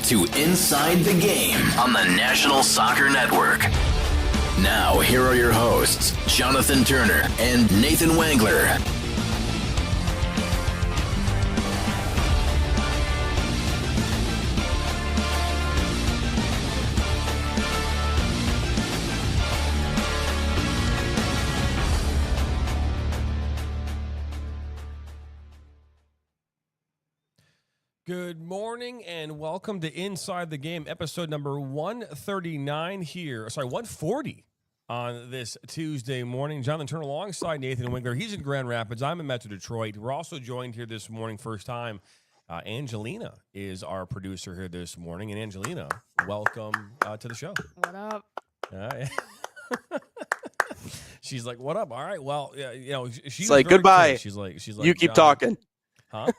to Inside the Game on the National Soccer Network. Now, here are your hosts, Jonathan Turner and Nathan Wangler. Good morning and welcome to Inside the Game, episode number 139 here. 140 on this Tuesday morning. Jonathan Turner alongside Nathan Winkler. He's in Grand Rapids. I'm in Metro Detroit. We're also joined here this morning, first time. Angelina is our producer here this morning. And Angelina, welcome to the show. What up? She's like, what up? All right. Well, she's like, goodbye. She's like, you keep talking. Huh?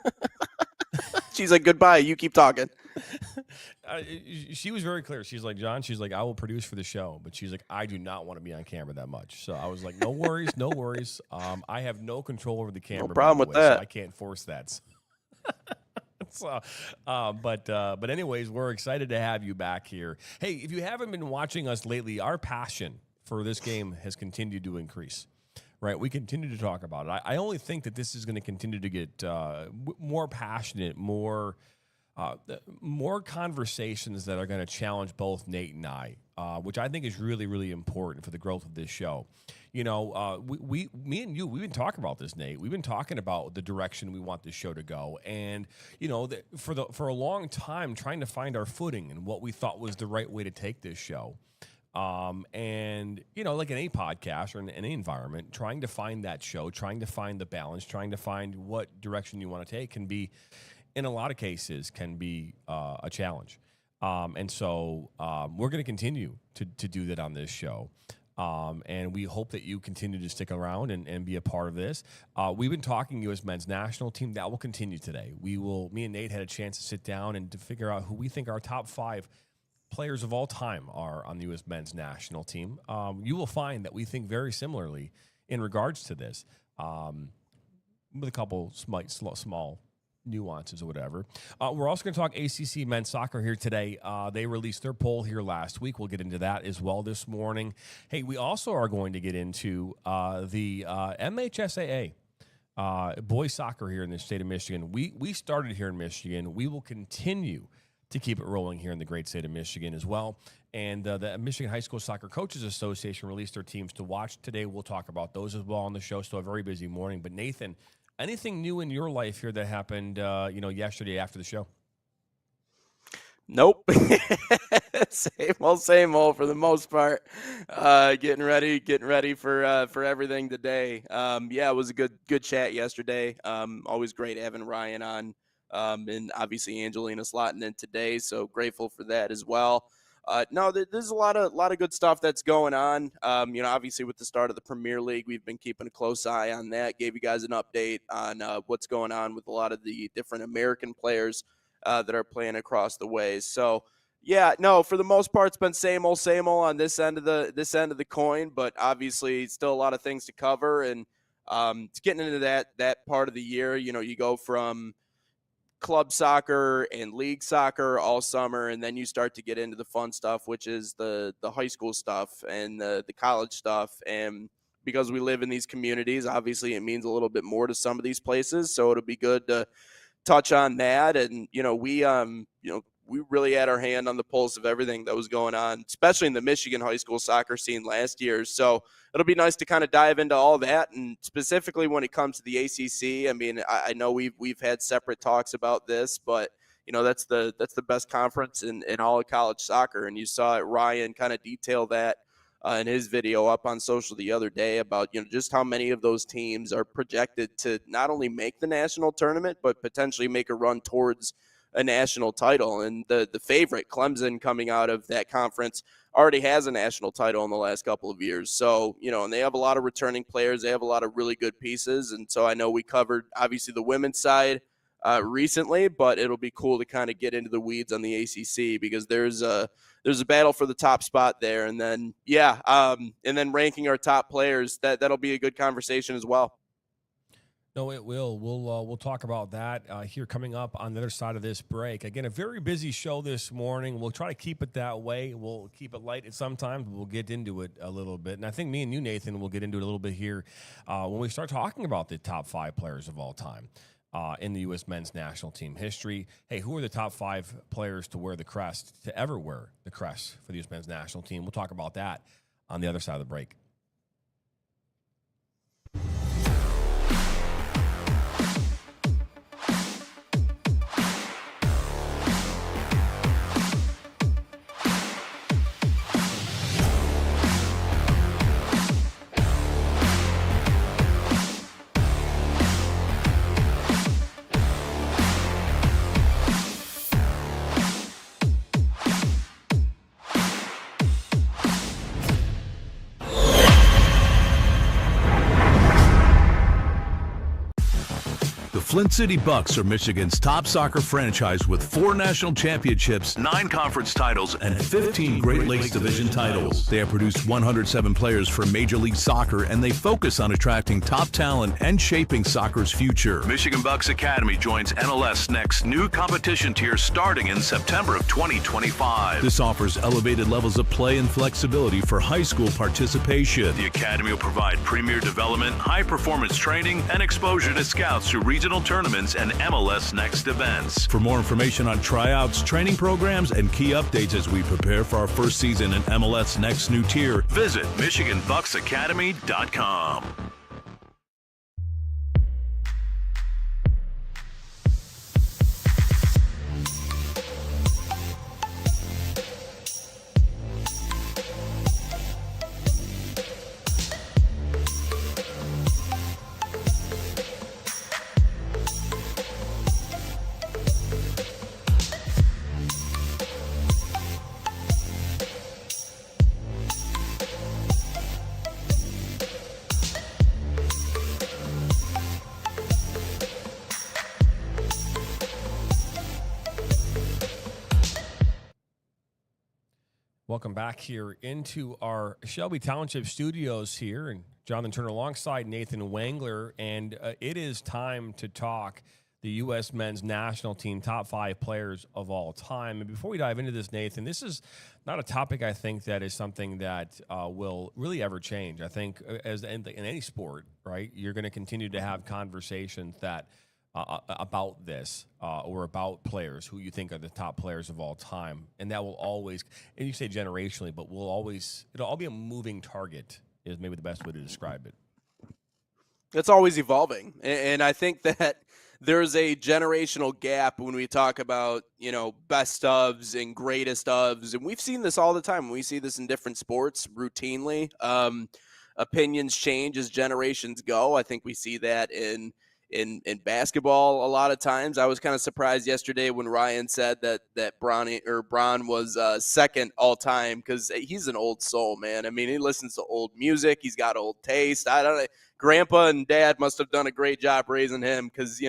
She's like, goodbye. You keep talking. She was very clear. She's like, John, she's like, I will produce for the show. But she's like, I do not want to be on camera that much. So I was like, no worries, no worries. I have no control over the camera. No problem with that. So I can't force that. But anyways, we're excited to have you back here. Hey, if you haven't been watching us lately, our passion for this game has continued to increase. Right, we continue to talk about it. I only think that this is going to continue to get more passionate, more conversations that are going to challenge both Nate and I, which I think is really, really important for the growth of this show. You know, me and you, we've been talking about this, Nate. We've been talking about the direction we want this show to go, and you know, for a long time, trying to find our footing and what we thought was the right way to take this show. And, you know, like in any podcast or in any environment, trying to find that show, trying to find the balance, trying to find what direction you want to take can be, in a lot of cases, can be a challenge. And so we're going to continue to do that on this show. And we hope that you continue to stick around and be a part of this. We've been talking U.S. men's national team. That will continue today. Me and Nate had a chance to sit down and to figure out who we think our top 5 players of all time are on the U.S. men's national team. You will find that we think very similarly in regards to this, with a couple small nuances or whatever. We're also going to talk ACC men's soccer here today. They released their poll here last week. We'll get into that as well this morning. Hey, we also are going to get into the MHSAA. Boys soccer here in the state of Michigan. We started here in Michigan. We will continue to keep it rolling here in the great state of Michigan as well. And the Michigan High School Soccer Coaches Association released their teams to watch today. We'll talk about those as well on the show. So a very busy morning. But Nathan, anything new in your life here that happened, yesterday after the show? Nope. Same old for the most part. Getting ready for everything today. It was a good chat yesterday. Always great having Ryan on. And obviously Angelina slotting in today, so grateful for that as well. There's a lot of good stuff that's going on. Obviously with the start of the Premier League, we've been keeping a close eye on that. Gave you guys an update on what's going on with a lot of the different American players that are playing across the ways. So for the most part, it's been same old on this end of the coin. But obviously, still a lot of things to cover, and it's getting into that part of the year. You know, you go from club soccer and league soccer all summer, and then you start to get into the fun stuff, which is the high school stuff and the college stuff. And because we live in these communities, obviously it means a little bit more to some of these places, so it'll be good to touch on that. And we really had our hand on the pulse of everything that was going on, especially in the Michigan high school soccer scene last year. So it'll be nice to kind of dive into all that, and specifically when it comes to the ACC. I mean, I know we've had separate talks about this, but that's the best conference in all of college soccer, and you saw Ryan kind of detail that in his video up on social the other day about just how many of those teams are projected to not only make the national tournament but potentially make a run towards a national title. And the favorite, Clemson, coming out of that conference, already has a national title in the last couple of years. So, and they have a lot of returning players. They have a lot of really good pieces. And so I know we covered, obviously, the women's side recently, but it'll be cool to kind of get into the weeds on the ACC because there's a battle for the top spot there. And then, and then ranking our top players, that'll be a good conversation as well. No, it will. We'll talk about that here coming up on the other side of this break. Again, a very busy show this morning. We'll try to keep it that way. We'll keep it light at sometimes. We'll get into it a little bit, and I think me and you, Nathan, will get into it a little bit here when we start talking about the top 5 players of all time in the U.S. men's national team history. Hey, who are the top 5 players to wear the crest, to ever wear the crest for the U.S. men's national team? We'll talk about that on the other side of the break. Flint City Bucks are Michigan's top soccer franchise with 4 national championships, 9 conference titles, and 15 Great Lakes Division titles. They have produced 107 players for Major League Soccer, and they focus on attracting top talent and shaping soccer's future. Michigan Bucks Academy joins MLS Next new competition tier starting in September of 2025. This offers elevated levels of play and flexibility for high school participation. The Academy will provide premier development, high-performance training, and exposure to scouts through regional tournaments and MLS Next events. For more information on tryouts, training programs, and key updates as we prepare for our first season in MLS Next new tier, visit MichiganBucksAcademy.com. Welcome back here into our Shelby Township studios here, and Jonathan Turner alongside Nathan Wangler, and it is time to talk the U.S. men's national team top 5 players of all time. And before we dive into this, Nathan, this is not a topic I think that is something that will really ever change. I think as in any sport, right, you're going to continue to have conversations that about this or about players who you think are the top players of all time. And that will always, and you say generationally, but it'll all be a moving target is maybe the best way to describe it. It's always evolving. And I think that there's a generational gap when we talk about, best ofs and greatest ofs. And we've seen this all the time. We see this in different sports routinely. Opinions change as generations go. I think we see that in basketball a lot of times. I was kind of surprised yesterday when Ryan said that Bron was second all time, because he's an old soul, man. I mean, he listens to old music. He's got old taste. Grandpa and Dad must have done a great job raising him, because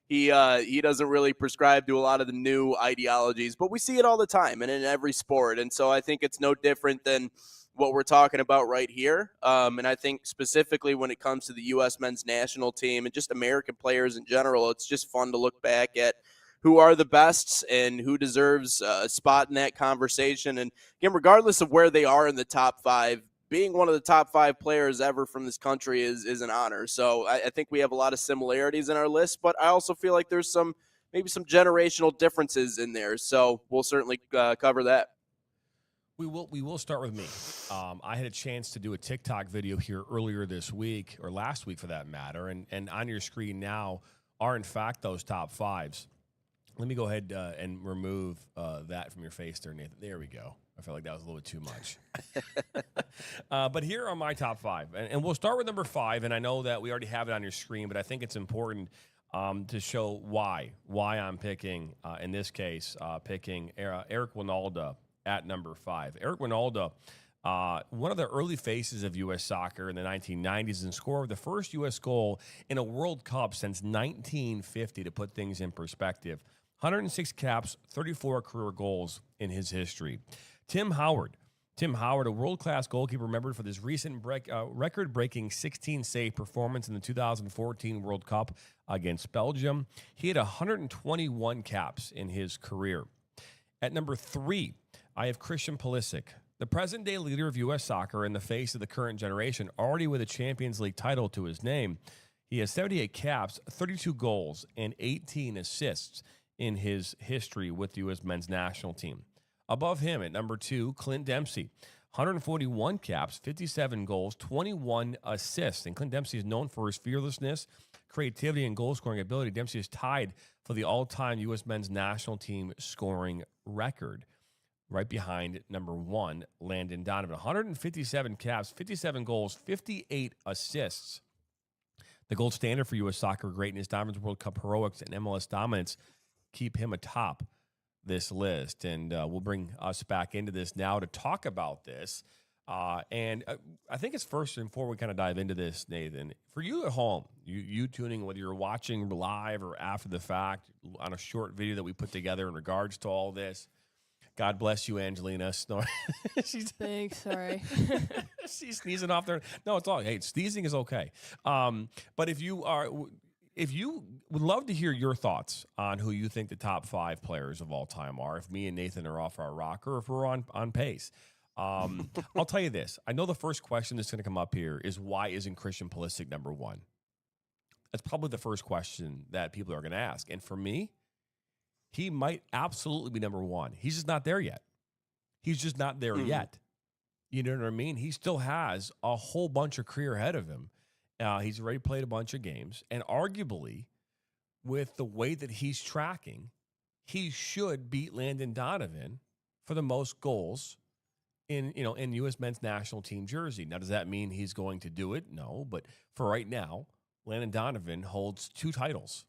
he doesn't really prescribe to a lot of the new ideologies. But we see it all the time and in every sport, and so I think it's no different than what we're talking about right here. And I think specifically when it comes to the U.S. men's national team and just American players in general, it's just fun to look back at who are the best and who deserves a spot in that conversation. And again, regardless of where they are in the top 5, being one of the top 5 players ever from this country is an honor. So I think we have a lot of similarities in our list, but I also feel like there's maybe some generational differences in there. So we'll certainly cover that. We will start with me. I had a chance to do a TikTok video here earlier this week, or last week for that matter, and on your screen now are in fact those top 5s. Let me go ahead and remove that from your face there, Nathan. There we go. I felt like that was a little bit too much. But here are my top 5, and we'll start with number 5. And I know that we already have it on your screen, but I think it's important to show why I'm picking, in this case, picking Eric Wynalda at number 5. Eric Wynalda, one of the early faces of U.S. soccer in the 1990s, and scorer of the first U.S. goal in a World Cup since 1950, to put things in perspective. 106 caps, 34 career goals in his history. Tim Howard Tim Howard, a world-class goalkeeper, remembered for this recent record-breaking 16-save performance in the 2014 World Cup against Belgium. He had 121 caps in his career. At number 3, I have Christian Pulisic, the present-day leader of U.S. soccer in the face of the current generation, already with a Champions League title to his name. He has 78 caps, 32 goals, and 18 assists in his history with the U.S. men's national team. Above him at number 2, Clint Dempsey, 141 caps, 57 goals, 21 assists. And Clint Dempsey is known for his fearlessness, creativity, and goal-scoring ability. Dempsey is tied for the all-time U.S. men's national team scoring record, right behind number 1, Landon Donovan. 157 caps, 57 goals, 58 assists. The gold standard for U.S. soccer greatness, Donovan's World Cup heroics, and MLS dominance keep him atop this list. And we'll bring us back into this now to talk about this. And I think it's first and before we kind of dive into this, Nathan, for you at home, you tuning, whether you're watching live or after the fact on a short video that we put together in regards to all this. God bless you, Angelina. Thanks, sorry. She's sneezing off there. No, it's all, hey, sneezing is okay. But if you would love to hear your thoughts on who you think the top 5 players of all time are, if me and Nathan are off our rocker, if we're on pace. I'll tell you this. I know the first question that's going to come up here is, why isn't Christian Pulisic number 1? That's probably the first question that people are going to ask. And for me, he might absolutely be number 1. He's just not there yet. He's just not there yet. You know what I mean? He still has a whole bunch of career ahead of him. He's already played a bunch of games. And arguably, with the way that he's tracking, he should beat Landon Donovan for the most goals in U.S. men's national team jersey. Now, does that mean he's going to do it? No. But for right now, Landon Donovan holds 2 titles.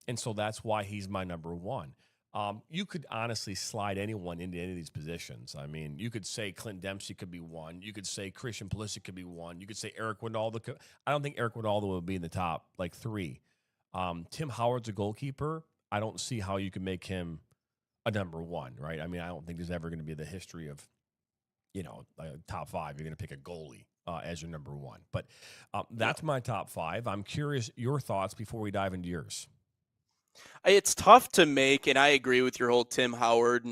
And so that's why he's my number 1. You could honestly slide anyone into any of these positions. I mean, you could say Clint Dempsey could be 1. You could say Christian Pulisic could be 1. You could say Eric Wijnaldum. I don't think Eric Wijnaldum would be in the top, 3. Tim Howard's a goalkeeper. I don't see how you can make him a number 1, right? I mean, I don't think there's ever going to be the history of, top 5. You're going to pick a goalie as your number 1. But that's my top 5. I'm curious your thoughts before we dive into yours. It's tough to make, and I agree with your whole Tim Howard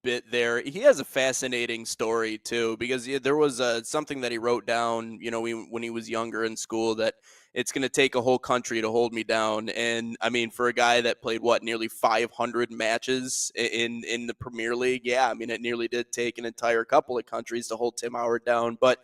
bit there. He has a fascinating story, too, because there was something that he wrote down, when he was younger in school, that it's going to take a whole country to hold me down. And, I mean, for a guy that played, nearly 500 matches in the Premier League, yeah, I mean, it nearly did take an entire couple of countries to hold Tim Howard down. But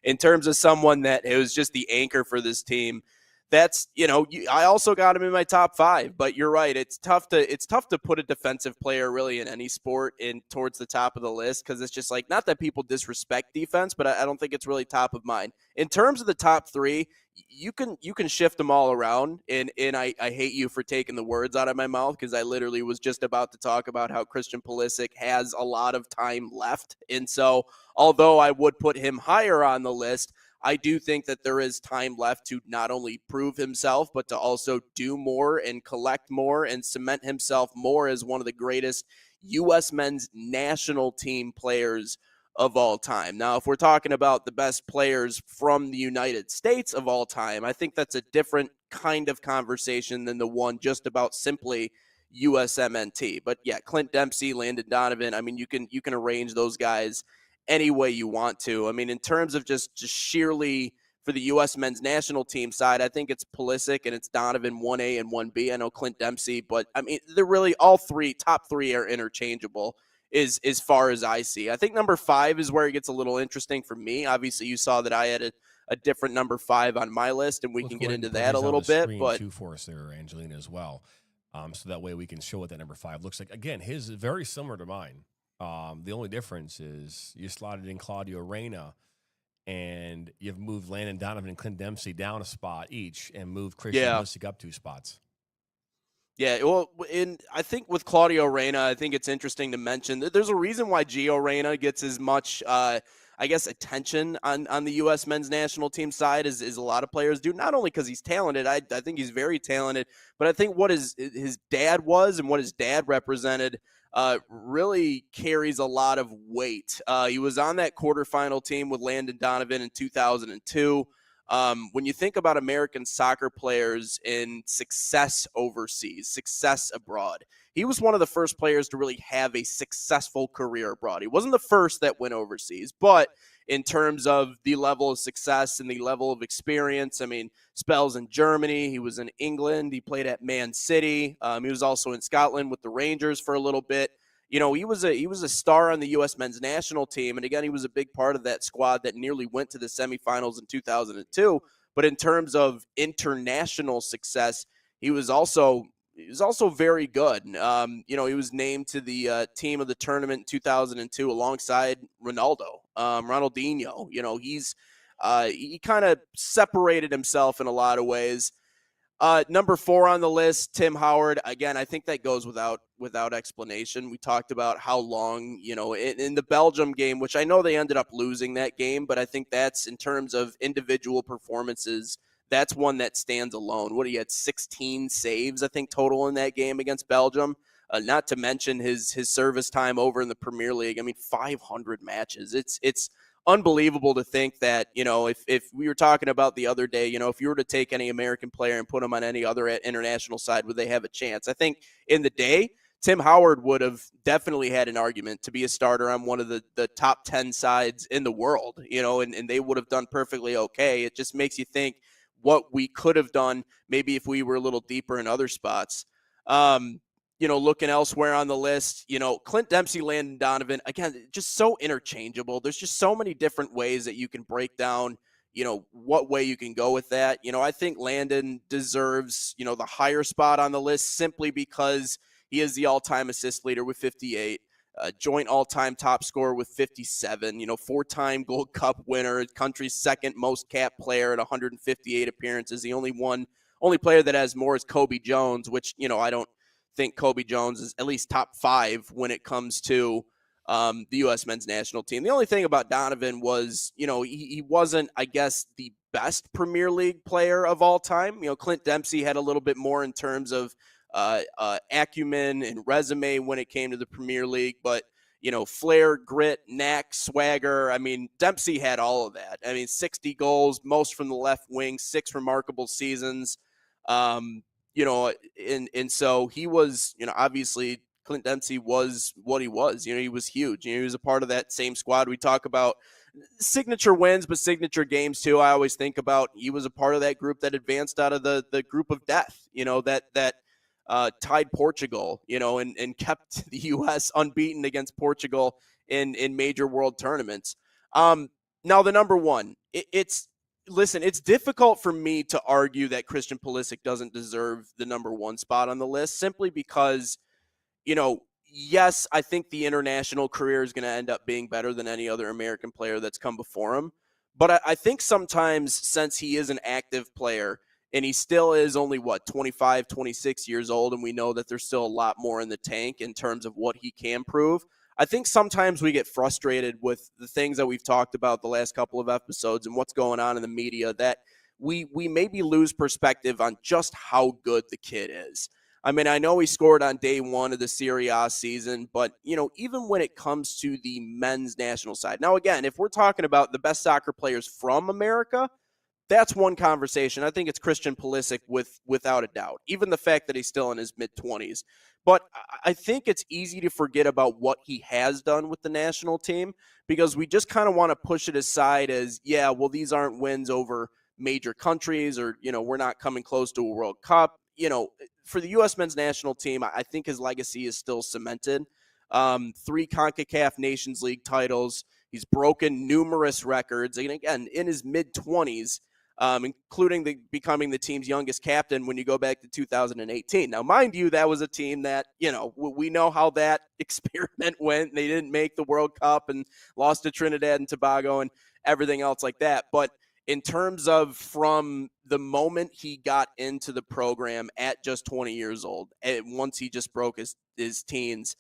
in terms of someone that it was just the anchor for this team, that's, I also got him in my top 5, but you're right. It's tough to put a defensive player really in any sport in towards the top of the list, because it's just not that people disrespect defense, but I don't think it's really top of mind. In terms of the top 3, you can shift them all around, and I hate you for taking the words out of my mouth, because I literally was just about to talk about how Christian Pulisic has a lot of time left. And so although I would put him higher on the list, I do think that there is time left to not only prove himself, but to also do more and collect more and cement himself more as one of the greatest U.S. men's national team players of all time. Now, if we're talking about the best players from the United States of all time, I think that's a different kind of conversation than the one just about simply USMNT. But yeah, Clint Dempsey, Landon Donovan, I mean, you can arrange those guys any way you want to. I mean, in terms of just sheerly for the U.S. men's national team side, I think it's Pulisic and it's Donovan 1A and 1B. I know Clint Dempsey, but I mean, they're really all top 3 are interchangeable as far as I see. I think number 5 is where it gets a little interesting for me. Obviously, you saw that I had a different number 5 on my list, and we can get into that a little bit. But too for us there, Angelina, as well. So that way we can show what that number 5 looks like. Again, his is very similar to mine. The only difference is you slotted in Claudio Reyna, and you've moved Landon Donovan and Clint Dempsey down a spot each, and moved Christian Pulisic up 2 spots. Yeah, well, I think with Claudio Reyna, I think it's interesting to mention that there's a reason why Gio Reyna gets as much, attention on the U.S. men's national team side as a lot of players do. Not only because he's talented, I think he's very talented, but I think what his dad was and what his dad represented really carries a lot of weight. He was on that quarterfinal team with Landon Donovan in 2002. When you think about American soccer players in success overseas, success abroad, he was one of the first players to really have a successful career abroad. He wasn't the first that went overseas, but in terms of the level of success and the level of experience, I mean, spells in Germany, he was in England, he played at Man City, he was also in Scotland with the Rangers for a little bit. You know, he was a star on the U.S. men's national team, and again, he was a big part of that squad that nearly went to the semifinals in 2002. But in terms of international success, he was also very good. You know, he was named to the team of the tournament in 2002 alongside Ronaldinho. You know, he kind of separated himself in a lot of ways. Number 4 on the list, Tim Howard. Again, I think that goes without explanation. We talked about how long, you know, in the Belgium game, which I know they ended up losing that game, but I think that's in terms of individual performances, that's one that stands alone. What, he had 16 saves, I think, total in that game against Belgium. Not to mention his service time over in the Premier League. I mean, 500 matches. It's unbelievable to think that, you know, if we were talking about the other day, you know, if you were to take any American player and put him on any other international side, would they have a chance? I think in the day, Tim Howard would have definitely had an argument to be a starter on one of the top 10 sides in the world, you know, and they would have done perfectly okay. It just makes you think what we could have done maybe if we were a little deeper in other spots. You know, looking elsewhere on the list, you know, Clint Dempsey, Landon Donovan, again, just so interchangeable. There's just so many different ways that you can break down, you know, what way you can go with that. You know, I think Landon deserves, you know, the higher spot on the list simply because he is the all-time assist leader with 58, joint all-time top scorer with 57, you know, 4-time Gold Cup winner, country's second most capped player at 158 appearances. The only player that has more is Kobe Jones, which, you know, I don't think Kobe Jones is at least top 5 when it comes to the U.S. men's national team. The only thing about Donovan was, you know, he wasn't, I guess, the best Premier League player of all time. You know, Clint Dempsey had a little bit more in terms of acumen and resume when it came to the Premier League, but, you know, flair, grit, knack, swagger. I mean, Dempsey had all of that. I mean, 60 goals, most from the left wing, 6 remarkable seasons. You know, and so he was, you know, obviously Clint Dempsey was what he was. You know, he was huge. You know, he was a part of that same squad. We talk about signature wins, but signature games too. I always think about he was a part of that group that advanced out of the group of death, you know, that tied Portugal, you know, and kept the U.S. unbeaten against Portugal in major world tournaments. Now, the number one, listen, it's difficult for me to argue that Christian Pulisic doesn't deserve the number 1 spot on the list simply because, you know, yes, I think the international career is going to end up being better than any other American player that's come before him. But I think sometimes, since he is an active player and he still is only, 25, 26 years old, and we know that there's still a lot more in the tank in terms of what he can prove, I think sometimes we get frustrated with the things that we've talked about the last couple of episodes and what's going on in the media, that we maybe lose perspective on just how good the kid is. I mean, I know he scored on day 1 of the Serie A season, but, you know, even when it comes to the men's national side. Now, again, if we're talking about the best soccer players from America, that's one conversation. I think it's Christian Pulisic without a doubt, even the fact that he's still in his mid-20s. But I think it's easy to forget about what he has done with the national team because we just kind of want to push it aside as, yeah, well, these aren't wins over major countries, or, you know, we're not coming close to a World Cup. You know, for the U.S. men's national team, I think his legacy is still cemented. 3 CONCACAF Nations League titles. He's broken numerous records. And again, in his mid-20s, including becoming the team's youngest captain when you go back to 2018. Now, mind you, that was a team that, you know, we know how that experiment went. They didn't make the World Cup and lost to Trinidad and Tobago and everything else like that. But in terms of from the moment he got into the program at just 20 years old, and once he just broke his teens,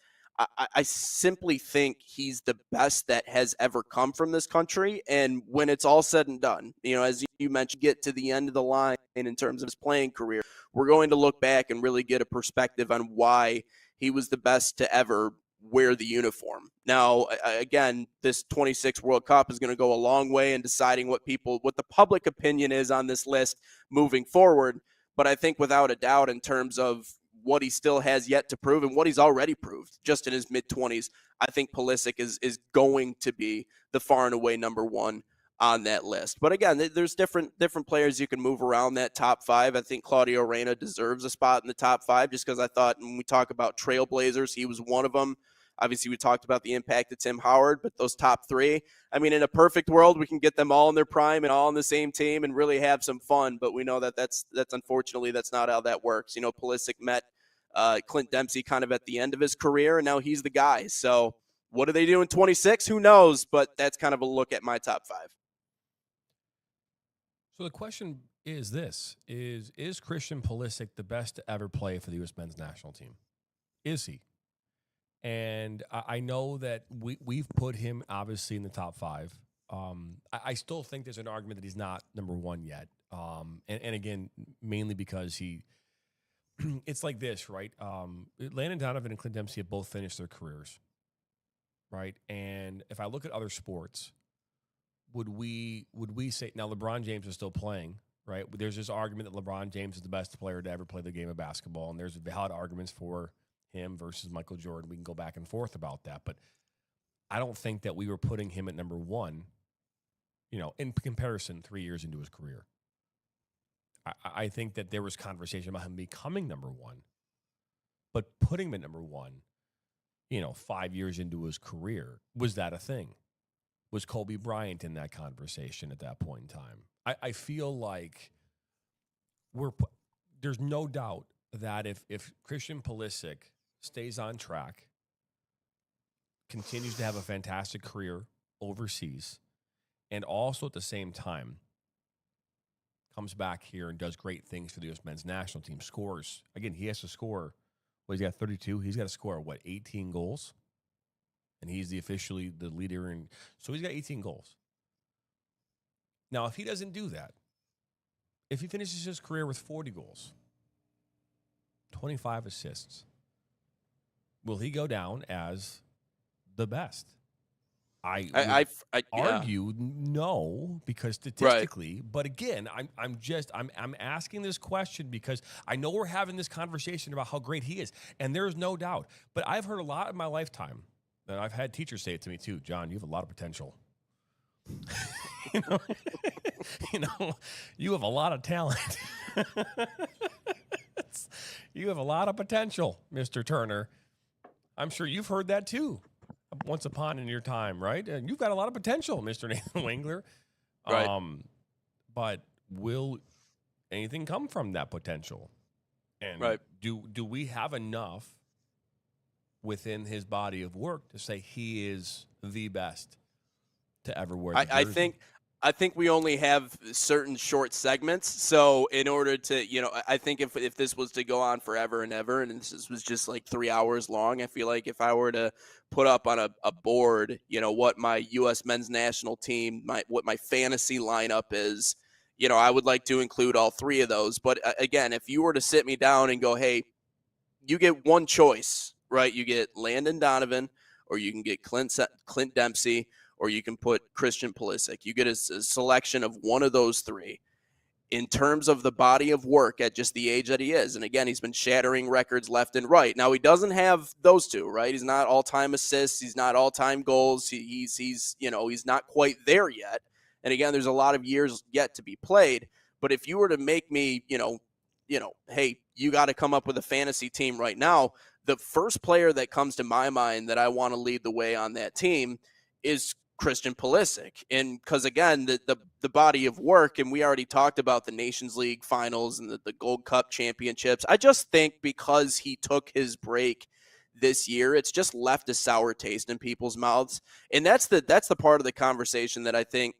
I simply think he's the best that has ever come from this country. And when it's all said and done, you know, as you mentioned, get to the end of the line in terms of his playing career, we're going to look back and really get a perspective on why he was the best to ever wear the uniform. Now, again, this 26 World Cup is going to go a long way in deciding what the public opinion is on this list moving forward. But I think without a doubt, in terms of what he still has yet to prove and what he's already proved just in his mid-20s, I think Pulisic is going to be the far and away number one on that list. But again, there's different players you can move around that top five. I think Claudio Reyna deserves a spot in the top five just because I thought when we talk about trailblazers, he was one of them. Obviously, we talked about the impact of Tim Howard, but those top three, I mean, in a perfect world, we can get them all in their prime and all on the same team and really have some fun. But we know that that's unfortunately, that's not how that works. You know, Pulisic met Clint Dempsey kind of at the end of his career, and now he's the guy. So what do they do in 26? Who knows? But that's kind of a look at my top five. So the question is this: Is Christian Pulisic the best to ever play for the U.S. men's national team? Is he? And I know that we've put him obviously in the top five. I still think there's an argument that he's not number one yet. And again, mainly because it's like this, right? Landon Donovan and Clint Dempsey have both finished their careers, right? And if I look at other sports, would we say now LeBron James is still playing, right? There's this argument that LeBron James is the best player to ever play the game of basketball, and there's valid arguments for him versus Michael Jordan. We can go back and forth about that, but I don't think that we were putting him at number one, you know, in comparison 3 years into his career. I think that there was conversation about him becoming number one, but putting him at number one, you know, 5 years into his career, was that a thing? Was Kobe Bryant in that conversation at that point in time? I feel like there's no doubt that if Christian Pulisic stays on track, continues to have a fantastic career overseas, and also at the same time comes back here and does great things for the U.S. men's national team, scores. Again, he has to score, he's got 32. He's got to score, 18 goals? And he's officially the leader. So he's got 18 goals. Now, if he doesn't do that, if he finishes his career with 40 goals, 25 assists, will he go down as the best? I argue no, because statistically, right. But again, I'm asking this question because I know we're having this conversation about how great he is, and there's no doubt. But I've heard a lot in my lifetime, and I've had teachers say it to me too. John, you have a lot of potential. you know, you have a lot of talent. You have a lot of potential, Mr. Turner. I'm sure you've heard that too, once upon in your time, right? And you've got a lot of potential, Mr. Nathan Wengler. Right. But will anything come from that potential? And right. do we have enough within his body of work to say he is the best to ever wear the jersey? I think we only have certain short segments. So in order to, you know, I think if this was to go on forever and ever, and this was just like 3 hours long, I feel like if I were to put up on a board, you know, what my U.S. men's national team, what my fantasy lineup is, you know, I would like to include all three of those. But again, if you were to sit me down and go, hey, you get one choice, right? You get Landon Donovan, or you can get Clint Dempsey, or you can put Christian Pulisic. You get a selection of one of those three. In terms of the body of work at just the age that he is, and again, he's been shattering records left and right. Now, he doesn't have those two, right? He's not all-time assists. He's not all-time goals. He's not quite there yet. And again, there's a lot of years yet to be played. But if you were to make me, hey, you got to come up with a fantasy team right now, the first player that comes to my mind that I want to lead the way on that team is Christian Pulisic. And because again, the body of work, and we already talked about the Nations League finals and the Gold Cup championships. I just think because he took his break this year, it's just left a sour taste in people's mouths. And that's the part of the conversation that I think,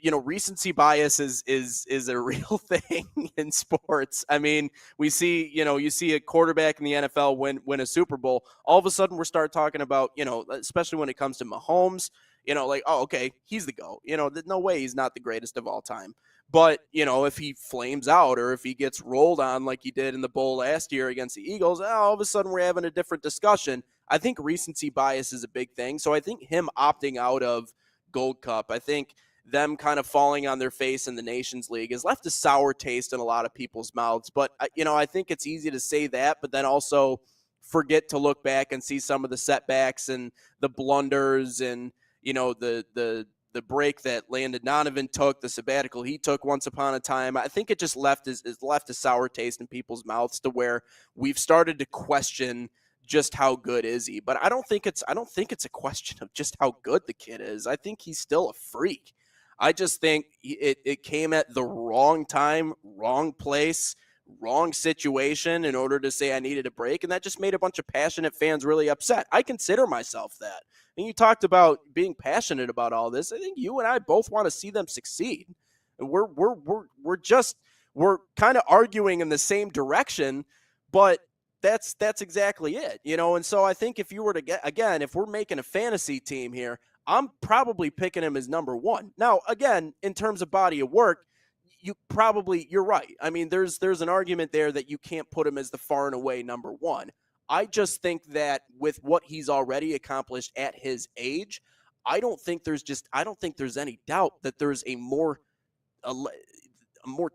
you know, recency bias is a real thing in sports. I mean, we see, you see a quarterback in the NFL win a Super Bowl. All of a sudden, we're start talking about, especially when it comes to Mahomes, like, oh, okay, he's the GOAT. No way he's not the greatest of all time. But, if he flames out or if he gets rolled on like he did in the bowl last year against the Eagles, all of a sudden we're having a different discussion. I think recency bias is a big thing. So I think him opting out of Gold Cup, I think them kind of falling on their face in the Nations League has left a sour taste in a lot of people's mouths. But, I think it's easy to say that, but then also forget to look back and see some of the setbacks and the blunders and, the break that Landon Donovan took, the sabbatical he took once upon a time. I think it just left a sour taste in people's mouths to where we've started to question just how good is he. But I don't think it's a question of just how good the kid is. I think he's still a freak. I just think it came at the wrong time, wrong place, wrong situation in order to say I needed a break, and that just made a bunch of passionate fans really upset. I consider myself that. And you talked about being passionate about all this. I think you and I both want to see them succeed. And we're kind of arguing in the same direction, but that's exactly it, And so I think if you were to if we're making a fantasy team here, I'm probably picking him as number one. Now, again, in terms of body of work, you're right. I mean, there's an argument there that you can't put him as the far and away number one. I just think that with what he's already accomplished at his age, I don't think there's any doubt that there's a more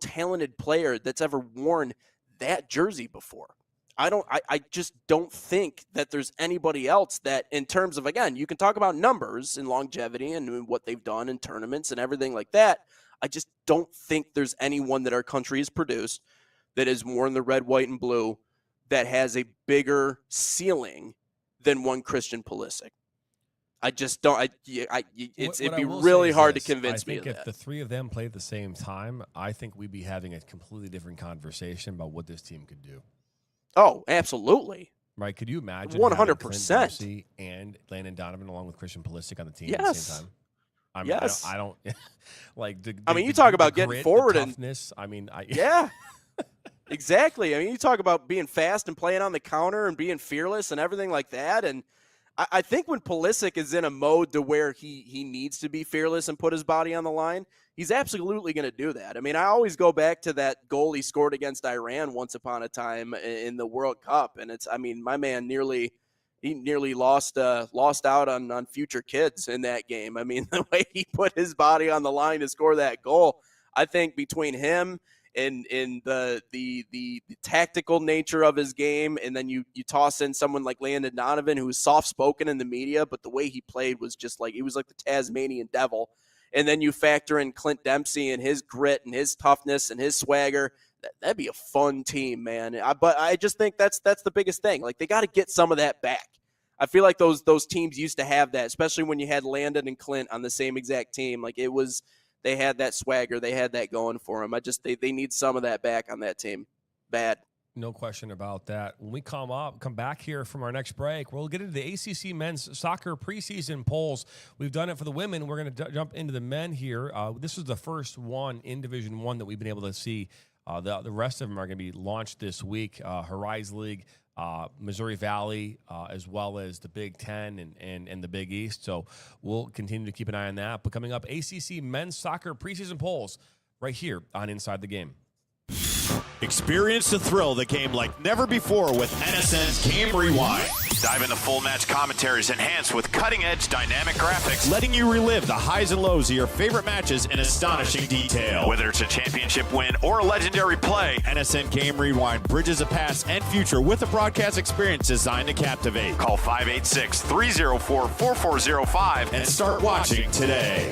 talented player that's ever worn that jersey before. I just don't think that there's anybody else that, in terms of, again, you can talk about numbers and longevity and what they've done in tournaments and everything like that. I just don't think there's anyone that our country has produced that has worn the red, white, and blue that has a bigger ceiling than one Christian Pulisic. I just don't. It'd be really hard to convince me of that. I think if the three of them played at the same time, I think we'd be having a completely different conversation about what this team could do. Oh, absolutely. Right? Could you imagine 100% and Landon Donovan along with Christian Pulisic on the team yes. at the same time? I mean, yes. I don't like. You talk about getting grit, forward the toughness. Yeah, exactly. I mean, you talk about being fast and playing on the counter and being fearless and everything like that. And I think when Pulisic is in a mode to where he needs to be fearless and put his body on the line, he's absolutely going to do that. I mean, I always go back to that goal he scored against Iran once upon a time in the World Cup, and my man nearly lost out on future kids in that game. I mean, the way he put his body on the line to score that goal, I think between him and the tactical nature of his game, and then you toss in someone like Landon Donovan, who's soft-spoken in the media, but the way he played was just like, he was like the Tasmanian devil. And then you factor in Clint Dempsey and his grit and his toughness and his swagger. That'd be a fun team, man. But I just think that's the biggest thing. Like, they got to get some of that back. I feel like those teams used to have that, especially when you had Landon and Clint on the same exact team. Like, they had that swagger, they had that going for them. They need some of that back on that team. Bad. No question about that. When we come back here from our next break, we'll get into the ACC men's soccer preseason polls. We've done it for the women. We're going to jump into the men here. This is the first one in Division I that we've been able to see. The rest of them are going to be launched this week. Horizon League, Missouri Valley, as well as the Big Ten and the Big East. So we'll continue to keep an eye on that. But coming up, ACC men's soccer preseason polls right here on Inside the Game. Experience the thrill of the game like never before with NSN's Game Rewind. Dive into full match commentaries enhanced with cutting-edge dynamic graphics, letting you relive the highs and lows of your favorite matches in astonishing detail. Whether it's a championship win or a legendary play, NSN Game Rewind bridges the past and future with a broadcast experience designed to captivate. Call 586-304-4405 and start watching today.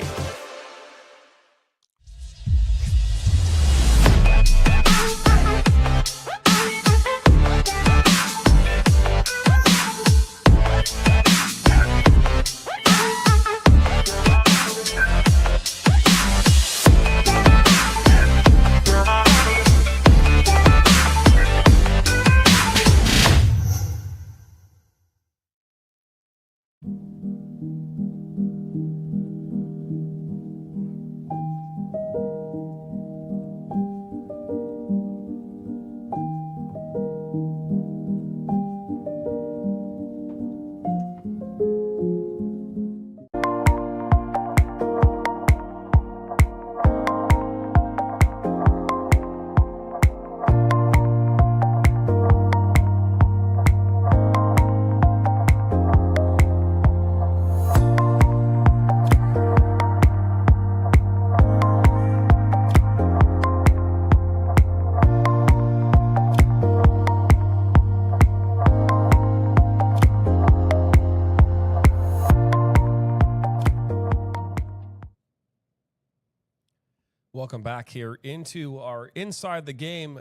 Welcome back here into our Inside the Game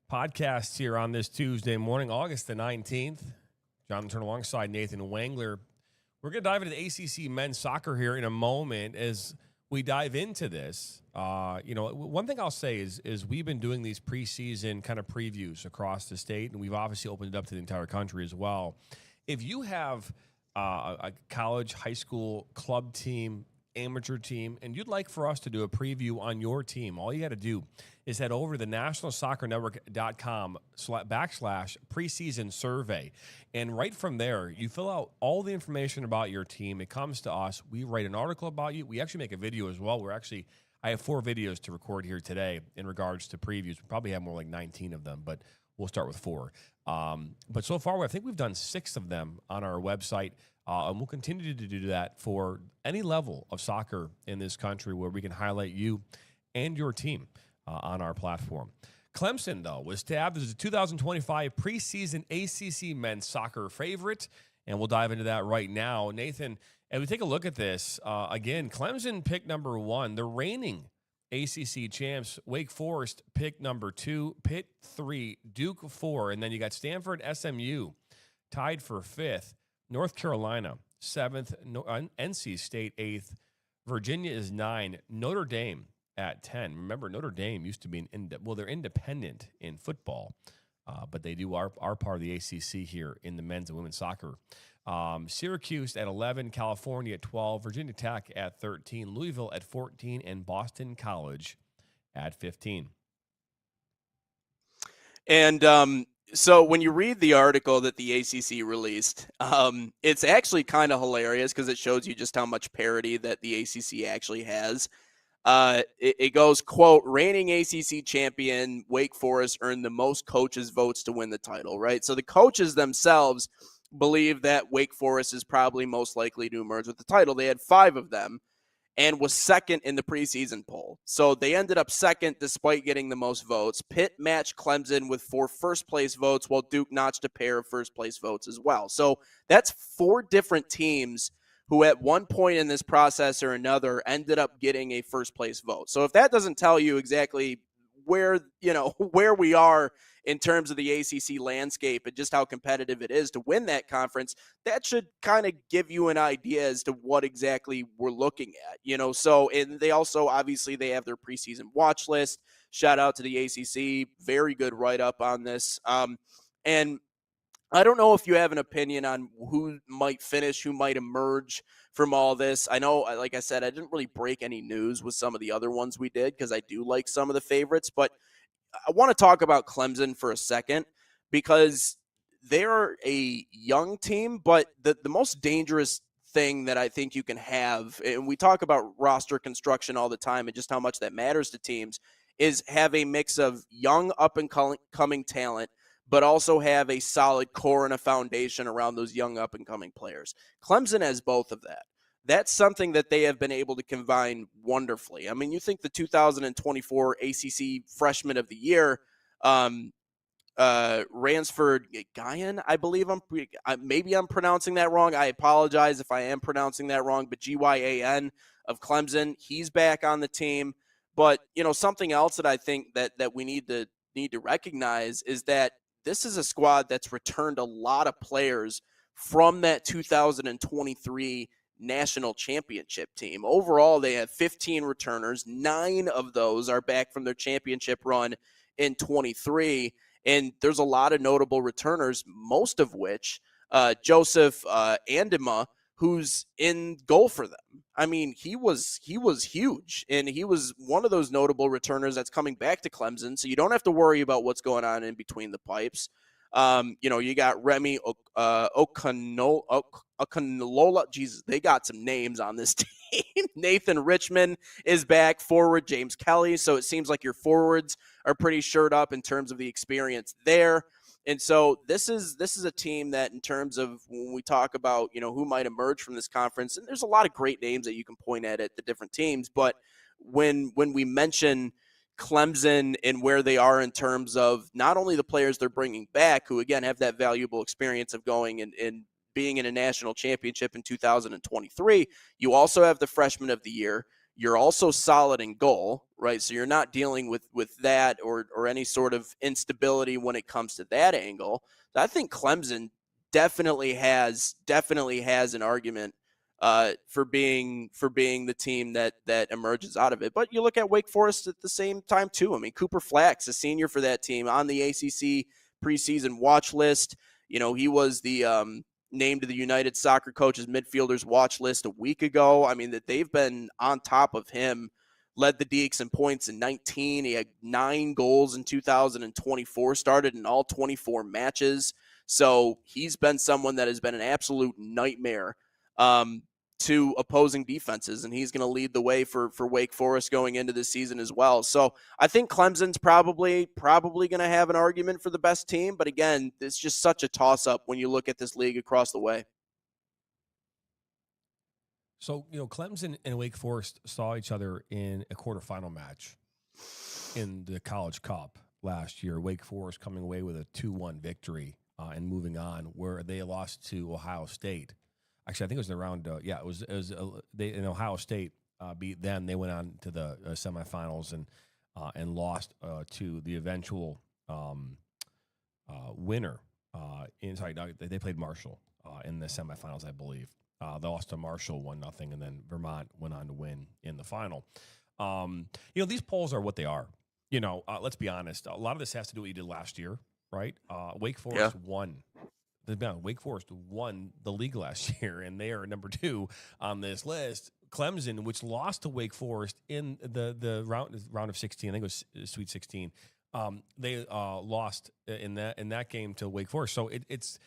podcast here on this Tuesday morning, August the 19th. Jonathan Turner alongside Nathan Wangler. We're going to dive into the ACC men's soccer here in a moment as we dive into this. One thing I'll say is we've been doing these preseason kind of previews across the state, and we've obviously opened it up to the entire country as well. If you have a college, high school, club team, amateur team, and you'd like for us to do a preview on your team, all you got to do is head over to the nationalsoccernetwork.com/preseason survey. And right from there, you fill out all the information about your team. It comes to us. We write an article about you. We actually make a video as well. I have 4 videos to record here today in regards to previews. We probably have more like 19 of them, but we'll start with 4. But so far, I think we've done 6 of them on our website. And we'll continue to do that for any level of soccer in this country where we can highlight you and your team on our platform. Clemson, though, was tabbed as a 2025 preseason ACC men's soccer favorite, and we'll dive into that right now. Nathan, as we take a look at this, again, Clemson pick number 1, the reigning ACC champs. Wake Forest pick number 2, Pitt 3, Duke 4, and then you got Stanford, SMU tied for 5th. North Carolina, 7th, NC State, 8th, Virginia is 9, Notre Dame at 10. Remember, Notre Dame used to be they're independent in football, but they are part of the ACC here in the men's and women's soccer. Syracuse at 11, California at 12, Virginia Tech at 13, Louisville at 14, and Boston College at 15. And so when you read the article that the ACC released, it's actually kind of hilarious because it shows you just how much parity that the ACC actually has. It goes, quote, reigning ACC champion Wake Forest earned the most coaches' votes to win the title, right? So the coaches themselves believe that Wake Forest is probably most likely to emerge with the title. They had 5 of them and was second in the preseason poll. So they ended up second despite getting the most votes. Pitt matched Clemson with 4 first-place votes, while Duke notched a pair of first-place votes as well. So that's 4 different teams who at one point in this process or another ended up getting a first-place vote. So if that doesn't tell you exactly where we are in terms of the ACC landscape and just how competitive it is to win that conference, that should kind of give you an idea as to what exactly we're looking at, So, and they also, obviously, they have their preseason watch list. Shout out to the ACC. Very good write-up on this. And I don't know if you have an opinion on who might finish, who might emerge from all this. I know, like I said, I didn't really break any news with some of the other ones we did because I do like some of the favorites, but I want to talk about Clemson for a second because they're a young team, but the most dangerous thing that I think you can have, and we talk about roster construction all the time and just how much that matters to teams, is have a mix of young up-and-coming talent, but also have a solid core and a foundation around those young up-and-coming players. Clemson has both of that. That's something that they have been able to combine wonderfully. I mean, you think the 2024 ACC Freshman of the Year, Ransford Guyan, I believe maybe I'm pronouncing that wrong. I apologize if I am pronouncing that wrong, but Gyan of Clemson, he's back on the team. But, something else that I think that we need to recognize is that this is a squad that's returned a lot of players from that 2023 national championship team. Overall, they have 15 returners. 9 of those are back from their championship run in 23. And there's a lot of notable returners, most of which Joseph Andema, who's in goal for them. I mean, he was huge, and he was one of those notable returners that's coming back to Clemson, so you don't have to worry about what's going on in between the pipes. You got Remy Okanolola. Jesus, they got some names on this team. Nathan Richmond is back, forward James Kelly. So it seems like your forwards are pretty shored up in terms of the experience there. And so this is a team that, in terms of when we talk about, who might emerge from this conference, and there's a lot of great names that you can point at the different teams. But when we mention Clemson and where they are in terms of not only the players they're bringing back, who again have that valuable experience of going and being in a national championship in 2023, you also have the freshman of the year. You're also solid in goal, right? So you're not dealing with that or any sort of instability when it comes to that angle. So I think Clemson definitely has an argument for being the team that emerges out of it. But you look at Wake Forest at the same time too. I mean, Cooper Flax, a senior for that team, on the ACC preseason watch list. You know, he was the named to the United Soccer Coaches Midfielders watch list a week ago. I mean, that they've been on top of him. Led the Deacs in points in 19. He had 9 goals in 2024, started in all 24 matches. So he's been someone that has been an absolute nightmare to opposing defenses, and he's going to lead the way for Wake Forest going into this season as well. So I think Clemson's probably going to have an argument for the best team, but again, it's just such a toss-up when you look at this league across the way. So, you know, Clemson and Wake Forest saw each other in a quarterfinal match in the College Cup last year. Wake Forest coming away with a 2-1 victory and moving on, where they lost to Ohio State. Actually, I think it was around. They in Ohio State beat them. They went on to the semifinals and lost to the eventual winner. They played Marshall in the semifinals, I believe. They lost to Marshall 1-0, and then Vermont went on to win in the final. You know, these polls are what they are. You know, let's be honest. A lot of this has to do with what you did last year, right? Wake Forest won. Wake Forest won the league last year, and they are number 2 on this list. Clemson, which lost to Wake Forest in the round of 16, I think it was Sweet 16. They lost in that game to Wake Forest. So it's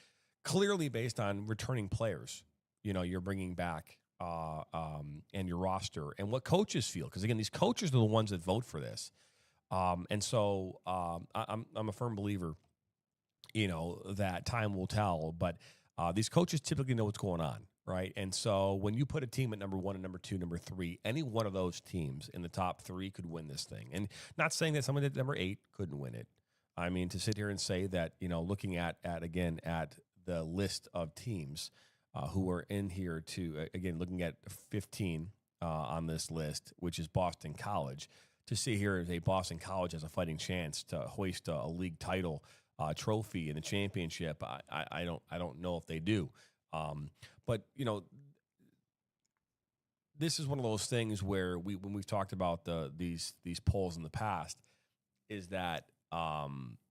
clearly based on returning players. You know, you're bringing back and your roster and what coaches feel, because again, these coaches are the ones that vote for this. And so I'm a firm believer, you know, that time will tell, but these coaches typically know what's going on, right? And so when you put a team at number 1 and number 2, number 3, any one of those teams in the top 3 could win this thing. And not saying that someone at number 8 couldn't win it. I mean, to sit here and say that, you know, looking at the list of teams who are in here to, again, looking at 15 on this list, which is Boston College, to see here as a Boston College has a fighting chance to hoist a league title trophy in the championship. I don't know if they do. But, you know, this is one of those things where when we've talked about these polls in the past, is that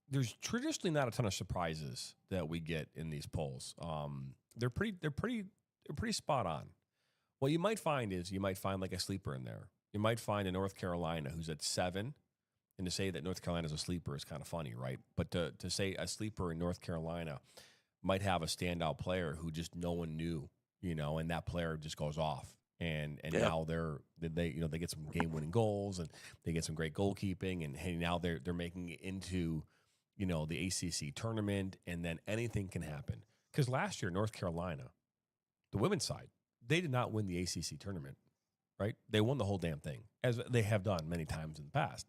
there's traditionally not a ton of surprises that we get in these polls. They're pretty spot on. What you might find is like a sleeper in there. You might find a North Carolina who's at 7. And to say that North Carolina is a sleeper is kind of funny, right? But to say a sleeper in North Carolina might have a standout player who just no one knew, you know, and that player just goes off. And now they get some game-winning goals, and they get some great goalkeeping, and hey, now they're making it into, you know, the ACC tournament, and then anything can happen. Because last year, North Carolina, the women's side, they did not win the ACC tournament, right? They won the whole damn thing, as they have done many times in the past.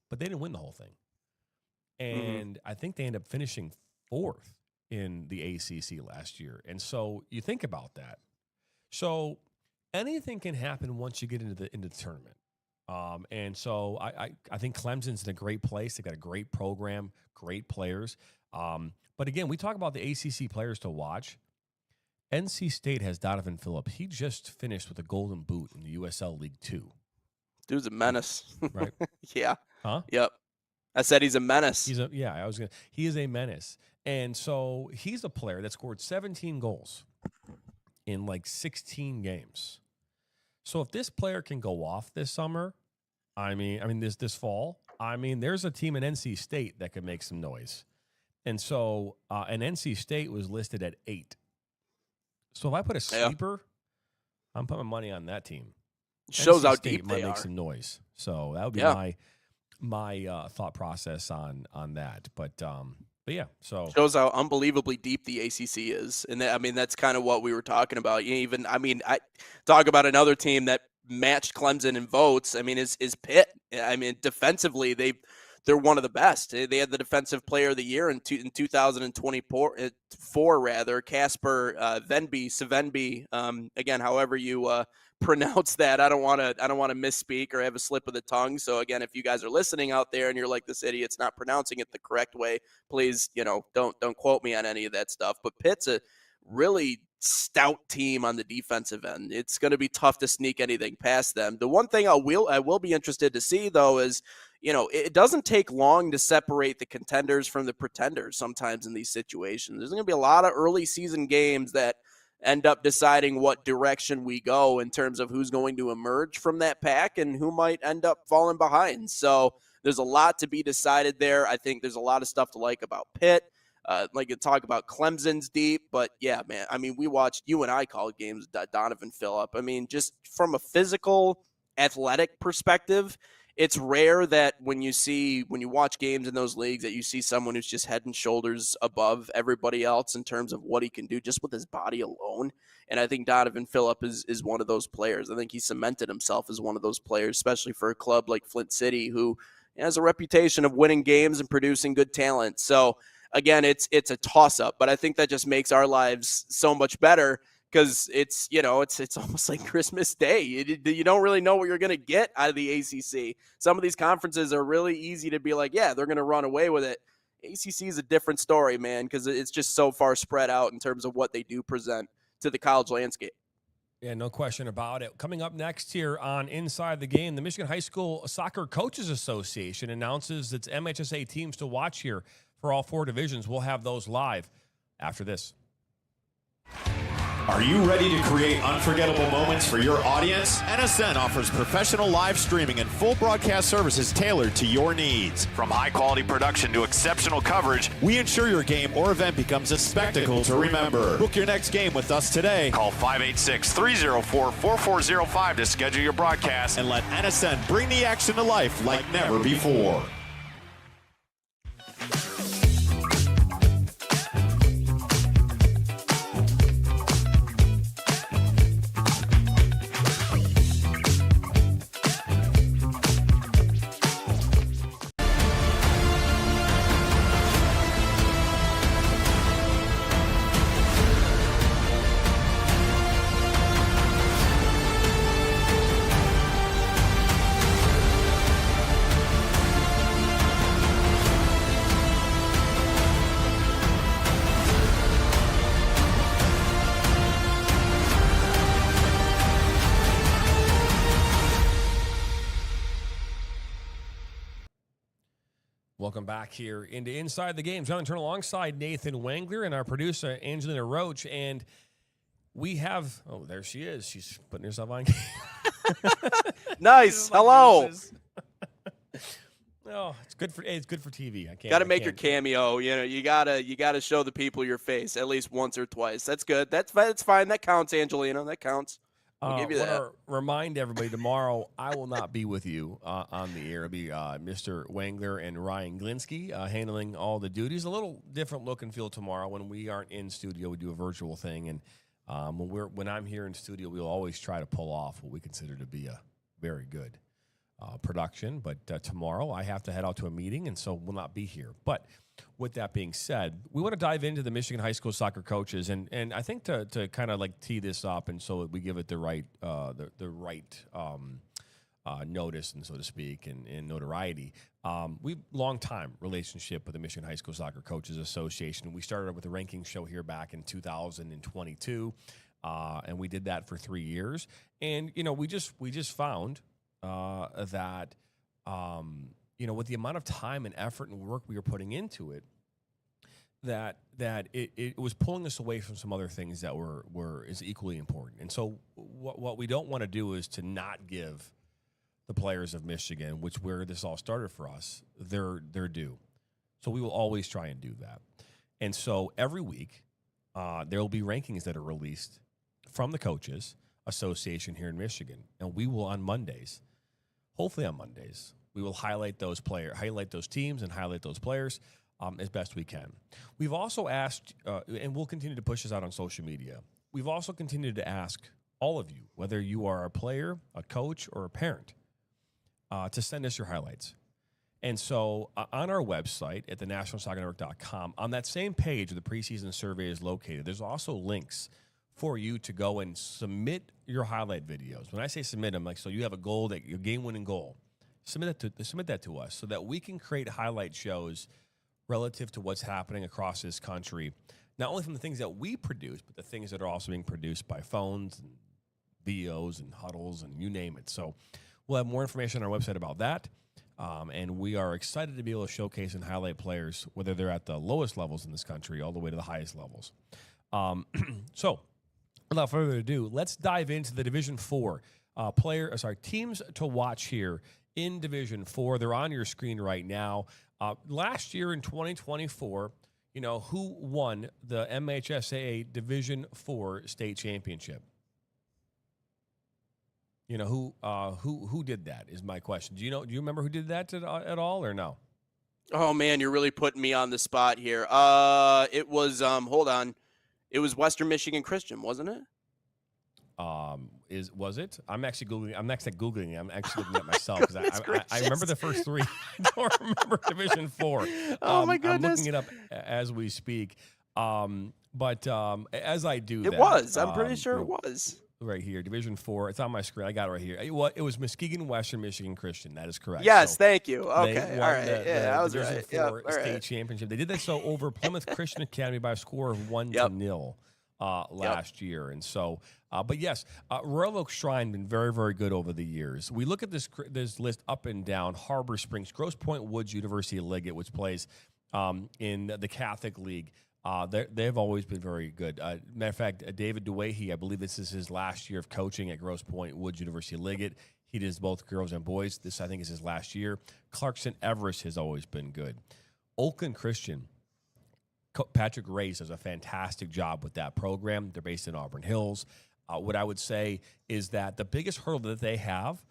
But they didn't win the whole thing. And I think they ended up finishing 4th in the ACC last year. And so you think about that. So anything can happen once you get into the tournament. And so I think Clemson's in a great place. They've got a great program, great players. But again, we talk about the ACC players to watch. NC State has Donovan Phillips. He just finished with a golden boot in the USL League 2. Dude's a menace. Right? Yeah. Huh? Yep. I said he's a menace. He is a menace. And so he's a player that scored 17 goals in like 16 games. So if this player can go off this summer, this fall, there's a team in NC State that could make some noise. And so, and NC State was listed at 8. So if I put a sleeper, I'm putting my money on that team. Shows NC how State deep might they make are. some noise. So that would be my thought process on that. But yeah, so shows how unbelievably deep the ACC is, and that's kind of what we were talking about. I talk about another team that matched Clemson in votes. Is Pitt. Defensively they're one of the best. They had the Defensive Player of the Year in 2024, rather, Casper Svenby. Again, however you pronounce that, I don't want to misspeak or have a slip of the tongue. So again, if you guys are listening out there and you're like, this idiot's not pronouncing it the correct way, please, don't quote me on any of that stuff. But Pitt's a really stout team on the defensive end. It's going to be tough to sneak anything past them. The one thing I will be interested to see, though, is it doesn't take long to separate the contenders from the pretenders sometimes in these situations. There's going to be a lot of early season games that end up deciding what direction we go in terms of who's going to emerge from that pack and who might end up falling behind. So there's a lot to be decided there. I think there's a lot of stuff to like about Pitt. Like to talk about Clemson's deep, but yeah, man. I mean, you and I called games with Donovan Phillip. I mean, just from a physical, athletic perspective, it's rare that when you watch games in those leagues that you see someone who's just head and shoulders above everybody else in terms of what he can do just with his body alone. And I think Donovan Phillip is one of those players. I think he cemented himself as one of those players, especially for a club like Flint City, who has a reputation of winning games and producing good talent. So again, it's a toss-up, but I think that just makes our lives so much better because it's almost like Christmas Day. You don't really know what you're going to get out of the ACC. Some of these conferences are really easy to be like, yeah, they're going to run away with it. ACC is a different story, man, because it's just so far spread out in terms of what they do present to the college landscape. Yeah, no question about it. Coming up next here on Inside the Game, the Michigan High School Soccer Coaches Association announces its MHSA teams to watch here for all 4 divisions. We'll have those live after this. Are you ready to create unforgettable moments for your audience? NSN offers professional live streaming and full broadcast services tailored to your needs. From high-quality production to exceptional coverage, We ensure your game or event becomes a spectacle to remember. Book your next game with us today call 586-304-4405 to schedule your broadcast. and let NSN bring the action to life like never before. Welcome back here into Inside the Game. Jonathan Turner alongside Nathan Wengler and our producer, Angelina Roach. And we have, there she is. She's putting herself on. Nice. Hello. Oh, it's good for TV. I can't. Got to make your cameo. You gotta show the people your face at least once or twice. That's good. That's fine. That counts, Angelina. That counts. I'll give you that. Remind everybody, tomorrow I will not be with you on the air. It'll be Mr. Wengler and Ryan Glinsky handling all the duties. A little different look and feel tomorrow. When we aren't in studio, we do a virtual thing. And when I'm here in studio, we'll always try to pull off what we consider to be a very good production. But tomorrow I have to head out to a meeting, and so will not be here. But with that being said, we want to dive into the Michigan High School Soccer Coaches, and I think to kind of like tee this up, and so that we give it the right notice, and so to speak, and notoriety. We've long time relationship with the Michigan High School Soccer Coaches Association. We started with a ranking show here back in 2022, and we did that for 3 years. And we just found that. With the amount of time and effort and work we were putting into it, that it was pulling us away from some other things that is equally important. And so what we don't want to do is to not give the players of Michigan, where this all started for us, their due. So we will always try and do that. And so every week there will be rankings that are released from the Coaches Association here in Michigan, and we will on Mondays, hopefully on Mondays, we will highlight those teams and highlight those players as best we can. We've also asked, and we'll continue to push this out on social media, we've also continued to ask all of you, whether you are a player, a coach, or a parent, to send us your highlights. And so on our website at thenationalsoccernetwork.com, on that same page where the preseason survey is located, there's also links for you to go and submit your highlight videos. When I say submit them, like, so you have a goal, that your game-winning goal, submit that to us so that we can create highlight shows relative to what's happening across this country, not only from the things that we produce, but the things that are also being produced by phones and videos and huddles and you name it. So we'll have more information on our website about that. And we are excited to be able to showcase and highlight players, whether they're at the lowest levels in this country all the way to the highest levels. So without further ado, let's dive into the Division 4 teams to watch here in Division 4. They're on your screen right now. Last year in 2024, who won the MHSAA Division 4 state championship? Who did that is my question. Do you remember who did that at all or no? Oh man, you're really putting me on the spot here. It was hold on. It was Western Michigan Christian, wasn't it? Was it? I'm actually googling. I'm actually looking at myself because I remember the first three. I don't remember Division 4. Oh my goodness! I'm looking it up as we speak. But as I do, it was. I'm pretty sure it was. Right here, Division 4. It's on my screen. I got it right here. It was Muskegon Western Michigan Christian. That is correct. Yes, so thank you. Okay, all right. The I was Division right. 4 state championship. They did that so over Plymouth Christian Academy by a score of 1-0 last year. And so, but yes, Royal Oak Shrine been very, very good over the years. We look at this list up and down. Harbor Springs, Grosse Pointe Woods, University of Liggett, which plays in the Catholic League. They've always been very good. Matter of fact, David DeWahey, I believe this is his last year of coaching at Grosse Pointe Woods, University of Liggett. He does both girls and boys. This, I think, is his last year. Clarkson Everest has always been good. Oakland Christian, Patrick Reyes does a fantastic job with that program. They're based in Auburn Hills. What I would say is that the biggest hurdle that they have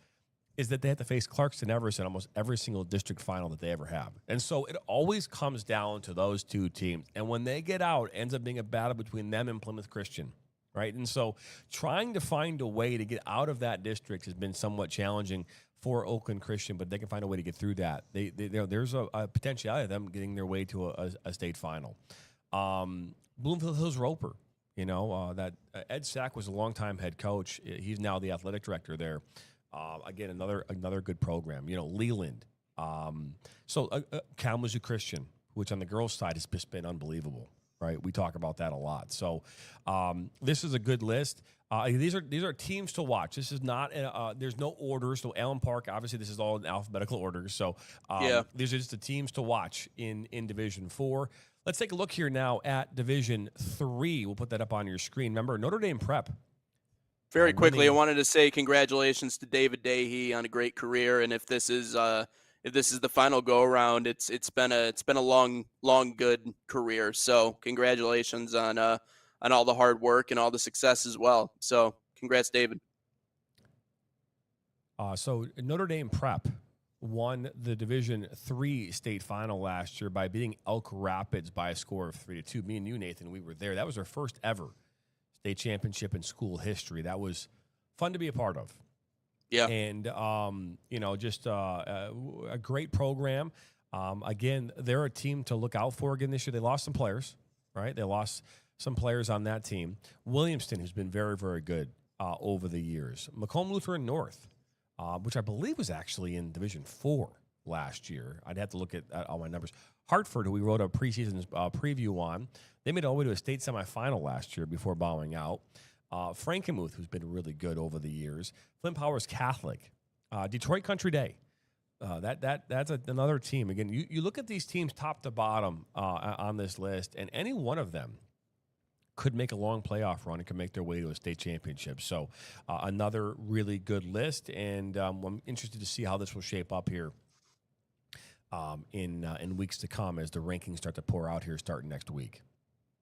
is that they have to face Clarkson Everest in almost every single district final that they ever have. And so it always comes down to those two teams. And when they get out, it ends up being a battle between them and Plymouth Christian, right? And so trying to find a way to get out of that district has been somewhat challenging for Oakland Christian, but they can find a way to get through that. There's a potentiality of them getting their way to a state final. Bloomfield Hills Roper, that Ed Sack was a longtime head coach. He's now the athletic director there. Again, another good program. Leland. Kalamazoo Christian, which on the girls' side has just been unbelievable, right? We talk about that a lot. So this is a good list. These are teams to watch. This is not. There's no orders. So Allen Park, obviously, this is all in alphabetical order. So these are just the teams to watch in Division 4. Let's take a look here now at Division 3. We'll put that up on your screen. Remember, Notre Dame Prep. Very quickly, I wanted to say congratulations to David Dahey on a great career, and if this is the final go around, it's been a long good career. So congratulations on all the hard work and all the success as well. So congrats, David. So Notre Dame Prep won the Division 3 state final last year by beating Elk Rapids by a score of 3-2. Me and you, Nathan, we were there. That was our first ever state championship in school history. That was fun to be a part of. Yeah. And, just a great program. Again, they're a team to look out for again this year. They lost some players, right? They lost some players on that team. Williamston has been very, very good over the years. Macomb Lutheran North, which I believe was actually in Division 4 last year. I'd have to look at all my numbers. Hartford, who we wrote a preseason preview on, they made it all the way to a state semifinal last year before bowing out. Frankenmuth, who's been really good over the years. Flint Powers Catholic. Detroit Country Day. That's another team. Again, you look at these teams top to bottom on this list, and any one of them could make a long playoff run and could make their way to a state championship. So another really good list, and I'm interested to see how this will shape up here in weeks to come as the rankings start to pour out here starting next week.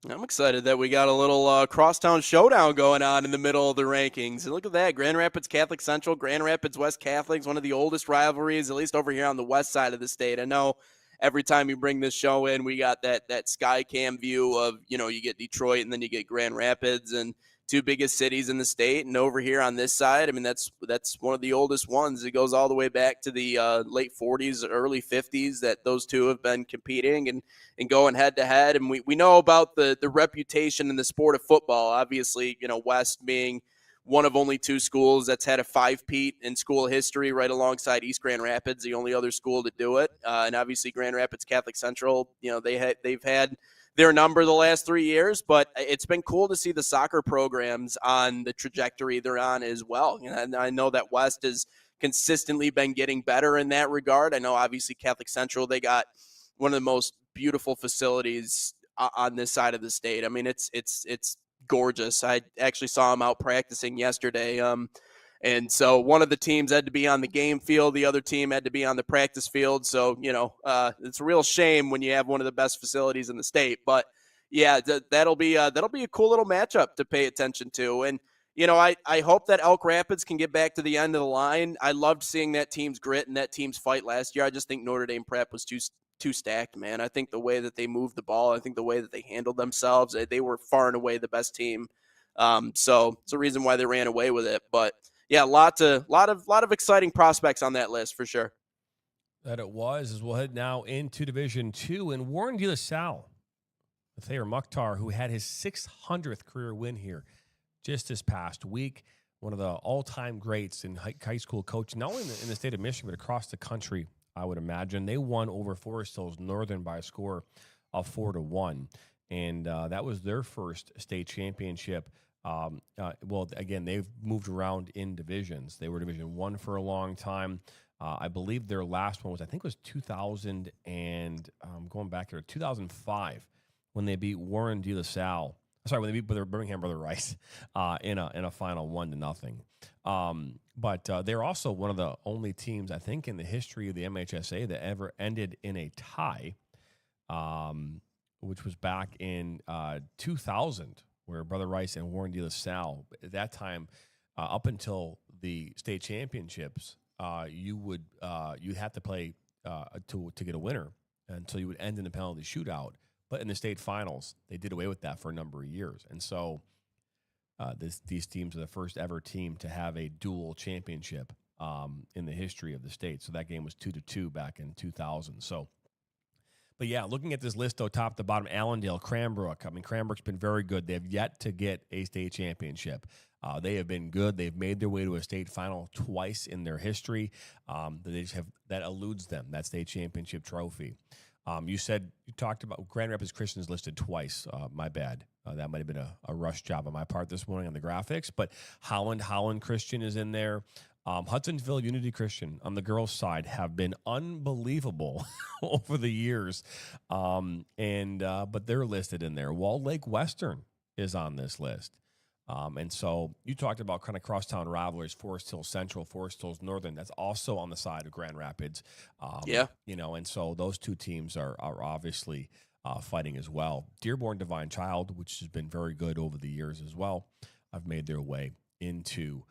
I'm excited that we got a little crosstown showdown going on in the middle of the rankings. And look at that, Grand Rapids Catholic Central, Grand Rapids West Catholics, one of the oldest rivalries, at least over here on the west side of the state. I know every time you bring this show in, we got that sky cam view of, you get Detroit and then you get Grand Rapids. And two biggest cities in the state. And over here on this side, I mean, that's one of the oldest ones. It goes all the way back to the late 40s, early 50s that those two have been competing and going head to head. And we know about the reputation in the sport of football. Obviously, West being one of only two schools that's had a 5-peat in school history, right alongside East Grand Rapids, the only other school to do it. And obviously Grand Rapids Catholic Central, they've had their number the last 3 years, but it's been cool to see the soccer programs on the trajectory they're on as well. And I know that West has consistently been getting better in that regard. I know obviously Catholic Central, they got one of the most beautiful facilities on this side of the state. I mean, it's gorgeous. I actually saw them out practicing yesterday. And so one of the teams had to be on the game field. The other team had to be on the practice field. So, it's a real shame when you have one of the best facilities in the state. But, yeah, that'll be a cool little matchup to pay attention to. And, I hope that Elk Rapids can get back to the end of the line. I loved seeing that team's grit and that team's fight last year. I just think Notre Dame Prep was too stacked, man. I think the way that they moved the ball, I think the way that they handled themselves, they were far and away the best team. So it's a reason why they ran away with it. But yeah, a lot of exciting prospects on that list for sure. That it was, as we'll head now into Division II. And Warren De La Salle, Thayer Mukhtar, who had his 600th career win here just this past week, one of the all-time greats in high school coaching, not only in the state of Michigan, but across the country, I would imagine. They won over Forest Hills Northern by a score of 4-1. And that was their first state championship. Well, again, they've moved around in divisions. They were Division I for a long time. I believe their last one was 2000 and going back here, 2005, when they beat Warren De La Salle. Sorry, when they beat Birmingham Brother Rice in a final 1-0. But they're also one of the only teams, I think, in the history of the MHSA that ever ended in a tie, which was back in 2000, where Brother Rice and Warren De La Salle, at that time, up until the state championships, you'd have to play to get a winner until you would end in a penalty shootout. But in the state finals, they did away with that for a number of years. And so these teams are the first ever team to have a dual championship in the history of the state. So that game was 2-2 back in 2000. So, but yeah, looking at this list, though, top to bottom, Allendale, Cranbrook. I mean, Cranbrook's been very good. They have yet to get a state championship. They have been good. They've made their way to a state final twice in their history. That eludes them, that state championship trophy. You talked about Grand Rapids Christian's listed twice. My bad. That might have been a rush job on my part this morning on the graphics. But Holland Christian is in there. Hudsonville Unity Christian on the girls' side have been unbelievable over the years. But they're listed in there. Walled Lake Western is on this list. And so you talked about kind of crosstown rivalries, Forest Hills Central, Forest Hills Northern. That's also on the side of Grand Rapids. And so those two teams are obviously fighting as well. Dearborn Divine Child, which has been very good over the years as well, have made their way into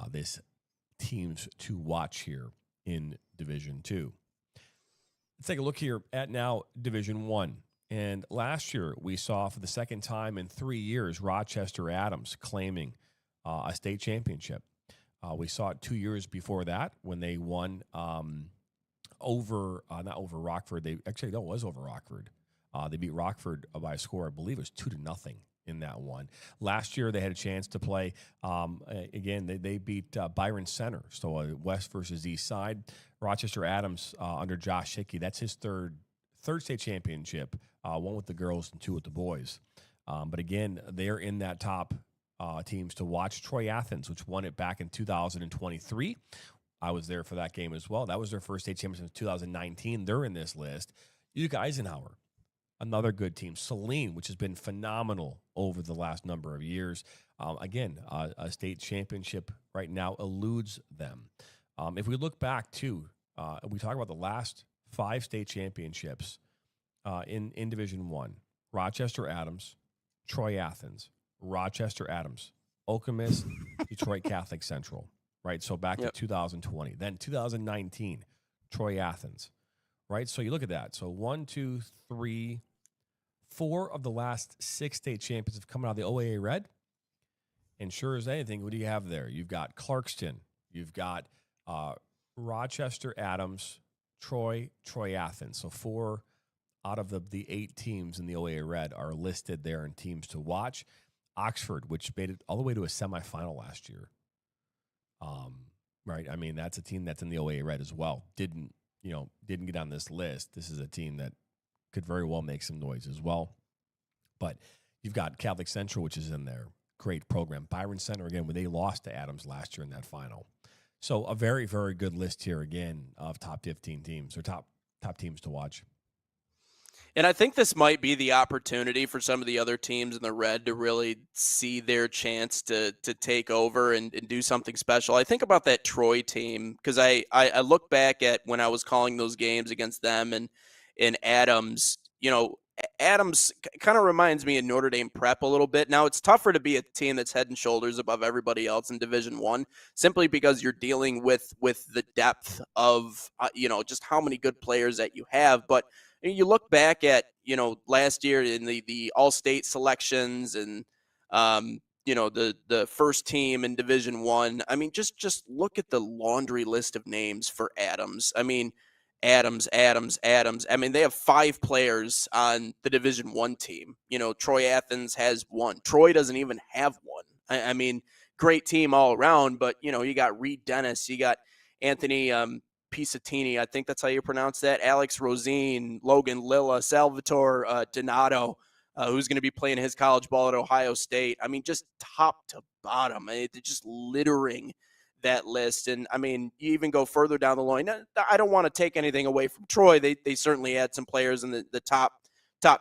this teams to watch here in Division II. Let's take a look here at now Division I. And last year, we saw for the second time in 3 years, Rochester Adams claiming a state championship. We saw it 2 years before that when they won not over Rockford. It was over Rockford. They beat Rockford by a score, I believe it was 2-0 in that one. Last year, they had a chance to play. Again, they beat Byron Center. So West versus East Side. Rochester Adams under Josh Hickey, that's his third state championship, one with the girls and two with the boys. But again, they're in that top teams to watch. Troy Athens, which won it back in 2023. I was there for that game as well. That was their first state championship in 2019. They're in this list. Utica Eisenhower, another good team. Saline, which has been phenomenal over the last number of years. Again, a state championship right now eludes them. If we look back, too, we talk about the last 5 state championships in Division I. Rochester Adams, Troy Athens, Rochester Adams, Okemos, Detroit Catholic Central, right? So back to 2020. Then 2019, Troy Athens, right? So you look at that. So 1, 2, 3, 4 of the last 6 state champions have come out of the OAA Red. And sure as anything, what do you have there? You've got Clarkston, you've got Rochester, Adams, Troy, Athens. So 4 out of the 8 teams in the OAA Red are listed there in teams to watch. Oxford, which made it all the way to a semifinal last year. Right. I mean, that's a team that's in the OAA Red as well. Didn't get on this list. This is a team that could very well make some noise as well. But you've got Catholic Central, which is in there. Great program. Byron Center, again, when they lost to Adams last year in that final. So a very, very good list here, again, of top 15 teams or top teams to watch. And I think this might be the opportunity for some of the other teams in the Red to really see their chance to take over and do something special. I think about that Troy team because I look back at when I was calling those games against them and Adams. Adams kind of reminds me of Notre Dame Prep a little bit. Now, it's tougher to be a team that's head and shoulders above everybody else in Division I simply because you're dealing with the depth of, just how many good players that you have. But you look back at, last year in the all-state selections and, the first team in Division I. I mean, just look at the laundry list of names for Adams. I mean, Adams. I mean, they have 5 players on the Division I team. Troy Athens has 1. Troy doesn't even have 1. I mean, great team all around, but, you got Reed Dennis, you got Anthony Pisatini, I think that's how you pronounce that, Alex Rosine, Logan Lilla, Salvatore Donato, who's going to be playing his college ball at Ohio State. I mean, just top to bottom. They're just littering that list. And I mean, you even go further down the line. I don't want to take anything away from Troy. They certainly had some players in the top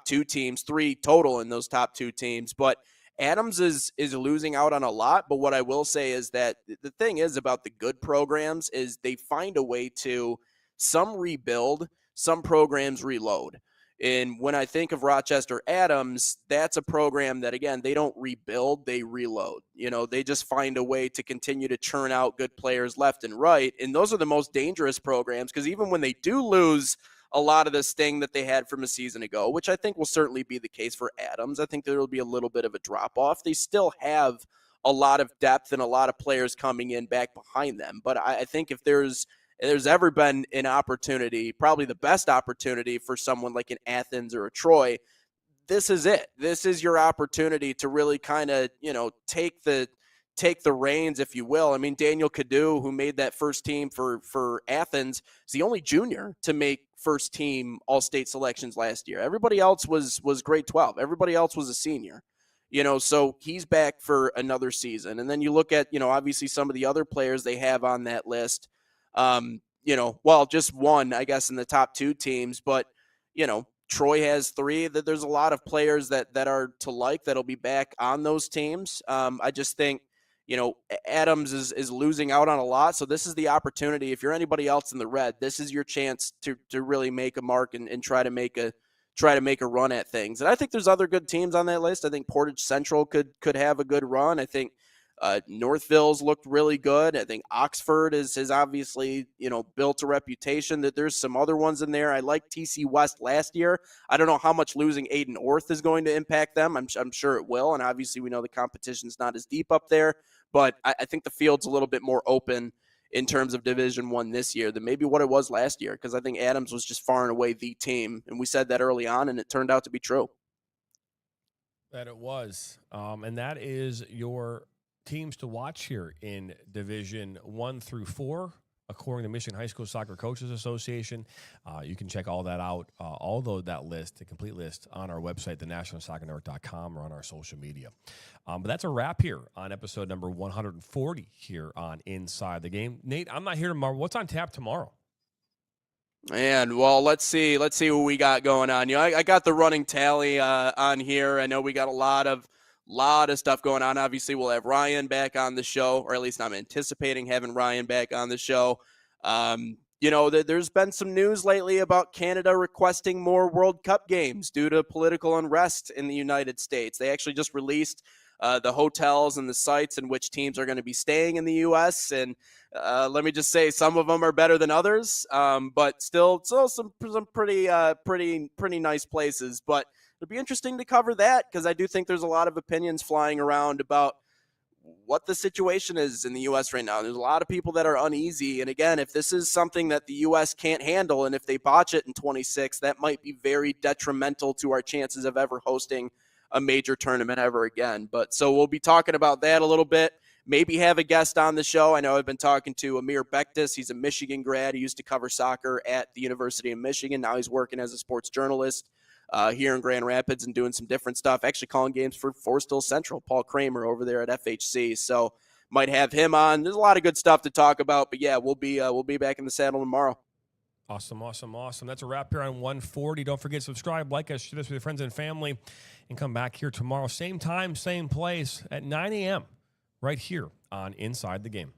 2 teams, 3 total in those top 2 teams. But Adams is losing out on a lot. But what I will say is that the thing is about the good programs is they find a way to some rebuild, some programs reload. And when I think of Rochester Adams, that's a program that, again, they don't rebuild, they reload. They just find a way to continue to churn out good players left and right. And those are the most dangerous programs because even when they do lose a lot of this thing that they had from a season ago, which I think will certainly be the case for Adams, I think there will be a little bit of a drop-off. They still have a lot of depth and a lot of players coming in back behind them. But I think if there's ever been an opportunity, probably the best opportunity for someone like an Athens or a Troy, this is it. This is your opportunity to really kind of, take the reins, if you will. I mean, Daniel Cadu, who made that first team for Athens, is the only junior to make first team all-state selections last year. Everybody else was grade 12. Everybody else was a senior. So he's back for another season. And then you look at, obviously some of the other players they have on that list. Just one, I guess, in the top 2 teams, but, Troy has 3. That there's a lot of players that are to like that'll be back on those teams. I just think, Adams is losing out on a lot. So this is the opportunity. If you're anybody else in the Red, this is your chance to really make a mark and try to make a run at things. And I think there's other good teams on that list. I think Portage Central could have a good run. I think Northville's looked really good. I think Oxford has obviously, built a reputation. That there's some other ones in there. I like TC West last year. I don't know how much losing Aiden Orth is going to impact them. I'm sure it will. And obviously we know the competition's not as deep up there, but I think the field's a little bit more open in terms of Division I this year than maybe what it was last year. Cause I think Adams was just far and away the team. And we said that early on and it turned out to be true. That it was. And that is your teams to watch here in Division 1 through 4, according to Michigan High School Soccer Coaches Association. You can check all that out, that list, the complete list, on our website, thenationalsoccernetwork.com, or on our social media. But that's a wrap here on episode number 140 here on Inside the Game. Nate, I'm not here tomorrow. What's on tap tomorrow? And well, let's see what we got going on. I got the running tally on here. I know we got a lot of stuff going on. Obviously, we'll have Ryan back on the show, or at least I'm anticipating having Ryan back on the show. There's been some news lately about Canada requesting more World Cup games due to political unrest in the United States. They actually just released the hotels and the sites in which teams are going to be staying in the U.S. And let me just say, some of them are better than others, but still some pretty nice places. But it'll be interesting to cover that because I do think there's a lot of opinions flying around about what the situation is in the U.S. right now. There's a lot of people that are uneasy. And again, if this is something that the U.S. can't handle, and if they botch it in 26, that might be very detrimental to our chances of ever hosting a major tournament ever again. But so we'll be talking about that a little bit. Maybe have a guest on the show. I know I've been talking to Amir Bektis. He's a Michigan grad. He used to cover soccer at the University of Michigan. Now he's working as a sports journalist here in Grand Rapids and doing some different stuff, actually calling games for Forest Hill Central, Paul Kramer over there at FHC. So might have him on. There's a lot of good stuff to talk about, but yeah, we'll be back in the saddle tomorrow. Awesome. That's a wrap here on 140. Don't forget to subscribe, like us, share this with your friends and family, and come back here tomorrow. Same time, same place at 9 a.m. right here on Inside the Game.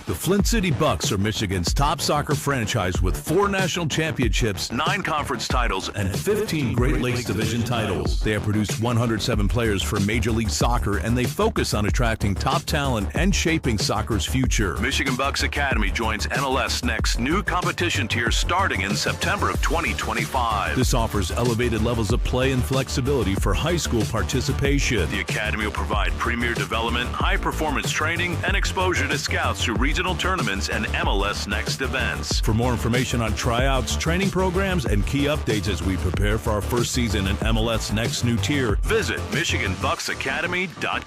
The Flint City Bucks are Michigan's top soccer franchise with 4 national championships, 9 conference titles, and 15 Great Lakes Division titles. They have produced 107 players for Major League Soccer, and they focus on attracting top talent and shaping soccer's future. Michigan Bucks Academy joins MLS Next new competition tier starting in September of 2025. This offers elevated levels of play and flexibility for high school participation. The Academy will provide premier development, high-performance training, and exposure to scouts through regional tournaments and MLS Next events. For more information on tryouts, training programs, and key updates as we prepare for our first season in MLS Next new tier, visit MichiganBucksAcademy.com.